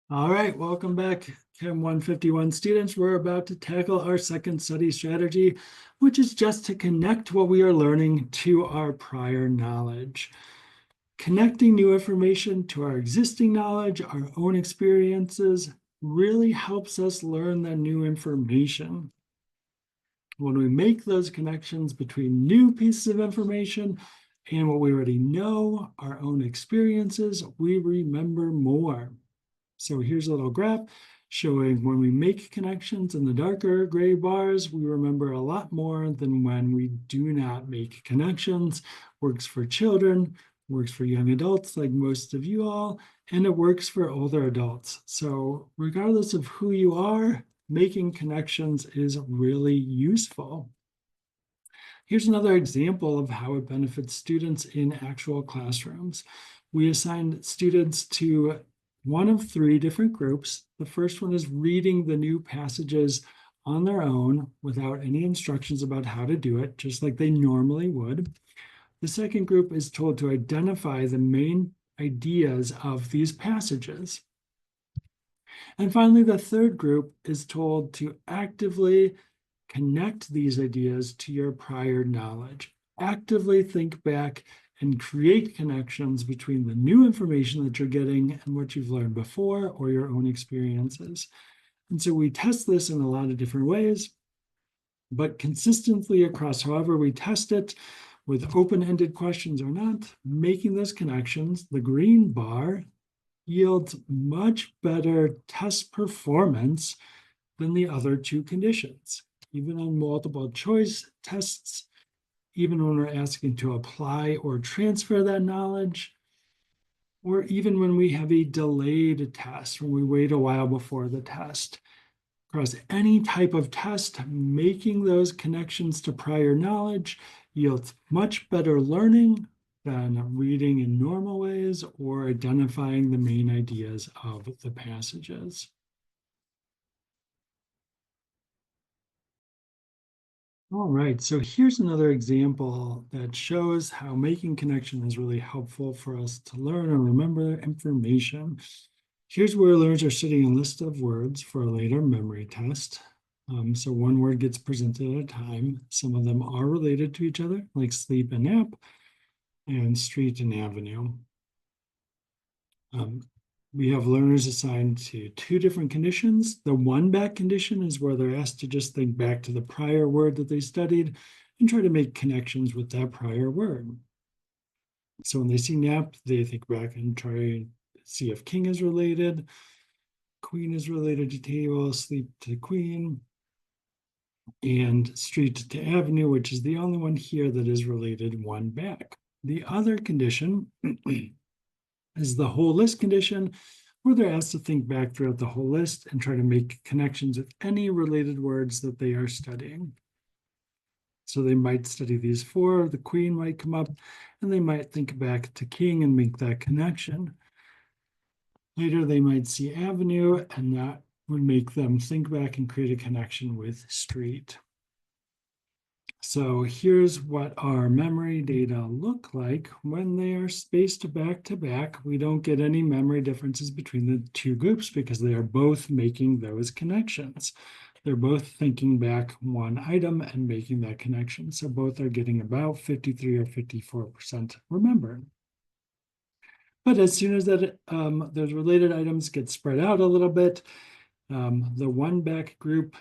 All right, welcome back, Chem 151 students. We're about to tackle our second study strategy, which is just to connect what we are learning to our prior knowledge. Connecting new information to our existing knowledge, our own experiences, really helps us learn that new information. When we make those connections between new pieces of information and what we already know, our own experiences, we remember more. So here's a little graph showing when we make connections in the darker gray bars, we remember a lot more than when we do not make connections. Works for children, works for young adults like most of you all, and it works for older adults. So regardless of who you are, making connections is really useful. Here's another example of how it benefits students in actual classrooms. We assigned students to one of three different groups. The first one is reading the new passages on their own without any instructions about how to do it, just like they normally would. The second group is told to identify the main ideas of these passages. And finally, the third group is told to actively connect these ideas to your prior knowledge. Actively think back and create connections between the new information that you're getting and what you've learned before or your own experiences. And so we test this in a lot of different ways, but consistently across however we test it, with open-ended questions or not, making those connections, the green bar yields much better test performance than the other two conditions. Even on multiple choice tests, even when we're asking to apply or transfer that knowledge, or even when we have a delayed test, when we wait a while before the test. Across any type of test, making those connections to prior knowledge yields much better learning than reading in normal ways or identifying the main ideas of the passages. All right, so here's another example that shows how making connection is really helpful for us to learn and remember information. Here's where learners are studying a list of words for a later memory test. So one word gets presented at a time. Some of them are related to each other, like sleep and nap, and street and avenue. We have learners assigned to two different conditions. The one back condition is where they're asked to just think back to the prior word that they studied and try to make connections with that prior word. So when they see nap, they think back and try to see if king is related, queen is related to table, sleep to queen, and street to avenue, which is the only one here that is related one back. The other condition is the whole list condition, where they're asked to think back throughout the whole list and try to make connections with any related words that they are studying. So they might study these four, the queen might come up, and they might think back to king and make that connection. Later, they might see avenue, and that would make them think back and create a connection with street. So here's what our memory data look like when they are spaced back to back. We don't get any memory differences between the two groups because they are both making those connections. They're both thinking back one item and making that connection. So both are getting about 53 or 54% remembered. But as soon as that those related items get spread out a little bit, the one back group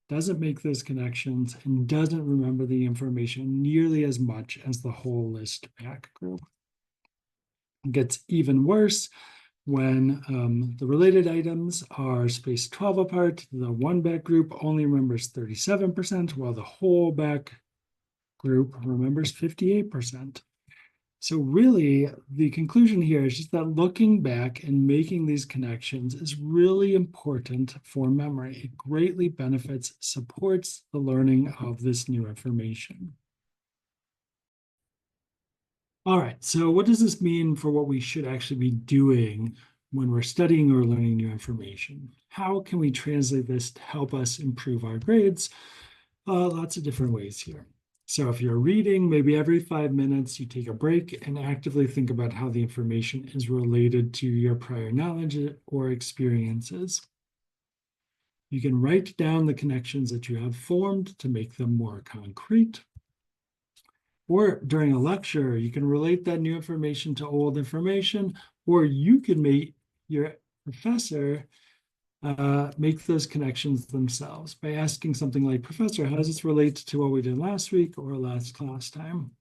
doesn't make those connections and doesn't remember the information nearly as much as the whole list back group. It gets even worse when the related items are spaced 12 apart. The one back group only remembers 37%, while the whole back group remembers 58%. So really, the conclusion here is just that looking back and making these connections is really important for memory. It greatly benefits, supports the learning of this new information. All right, so what does this mean for what we should actually be doing when we're studying or learning new information? How can we translate this to help us improve our grades? Lots of different ways here. So if you're reading, maybe every 5 minutes you take a break and actively think about how the information is related to your prior knowledge or experiences. You can write down the connections that you have formed to make them more concrete. Or during a lecture, you can relate that new information to old information, or you can make your professor make those connections themselves by asking something like, Professor, how does this relate to what we did last week or last class time?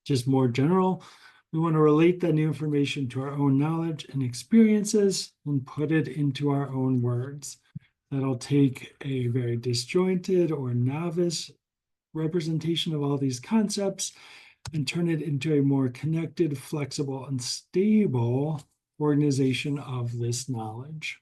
Just more general, we want to relate that new information to our own knowledge and experiences and put it into our own words. That'll take a very disjointed or novice representation of all these concepts and turn it into a more connected, flexible, and stable organization of this knowledge.